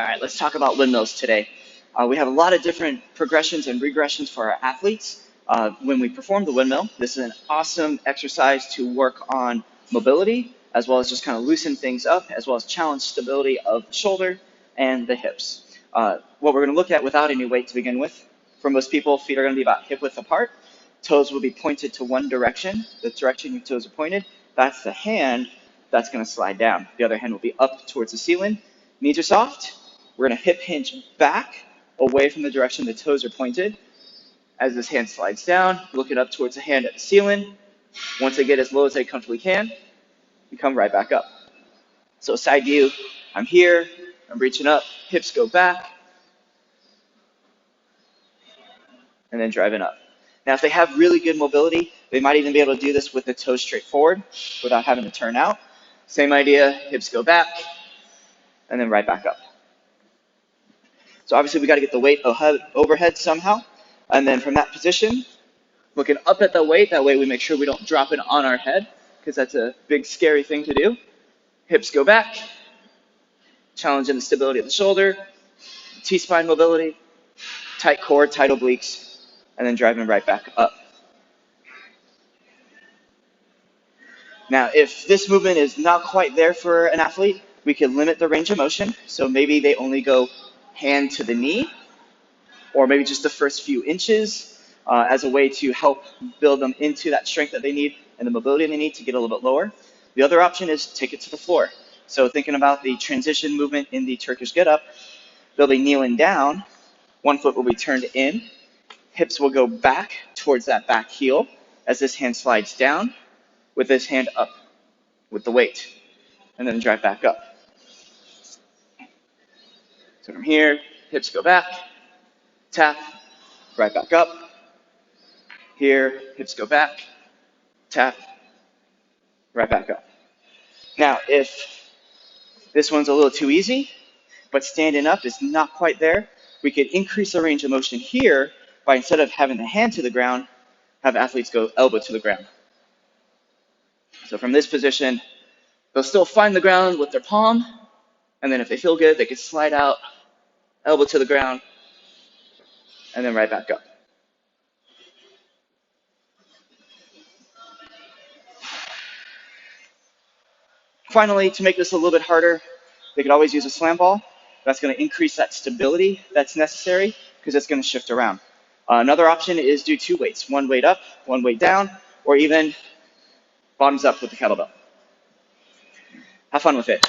All right, let's talk about windmills today. We have a lot of different progressions and regressions for our athletes. When we perform the windmill, this is an awesome exercise to work on mobility, as well as just kind of loosen things up, as well as challenge stability of the shoulder and the hips. What we're going to look at without any weight to begin with, for most people, feet are going to be about hip width apart. Toes will be pointed to one direction. The direction your toes are pointed, that's the hand that's going to slide down. The other hand will be up towards the ceiling. Knees are soft. We're going to hip hinge back away from the direction the toes are pointed. As this hand slides down, looking up towards the hand at the ceiling. Once they get as low as they comfortably can, we come right back up. So side view, I'm here, I'm reaching up, hips go back, and then driving up. Now, if they have really good mobility, they might even be able to do this with the toes straight forward without having to turn out. Same idea, hips go back, and then right back up. So obviously we got to get the weight overhead somehow. And then from that position, looking up at the weight, that way we make sure we don't drop it on our head, because that's a big scary thing to do. Hips go back, challenging the stability of the shoulder, T-spine mobility, tight core, tight obliques, and then driving right back up. Now, if this movement is not quite there for an athlete, we can limit the range of motion. So maybe they only go hand to the knee, or maybe just the first few inches as a way to help build them into that strength that they need and the mobility they need to get a little bit lower. The other option is take it to the floor. So thinking about the transition movement in the Turkish get-up, they'll be kneeling down, one foot will be turned in, hips will go back towards that back heel as this hand slides down with this hand up with the weight, and then drive back up. So from here, hips go back, tap, right back up. Here, hips go back, tap, right back up. Now, if this one's a little too easy, but standing up is not quite there, we could increase the range of motion here by, instead of having the hand to the ground, have athletes go elbow to the ground. So from this position, they'll still find the ground with their palm, and then if they feel good, they can slide out, elbow to the ground, and then right back up. Finally, to make this a little bit harder, they could always use a slam ball. That's going to increase that stability that's necessary because it's going to shift around. Another option is do two weights, one weight up, one weight down, or even bottoms up with the kettlebell. Have fun with it.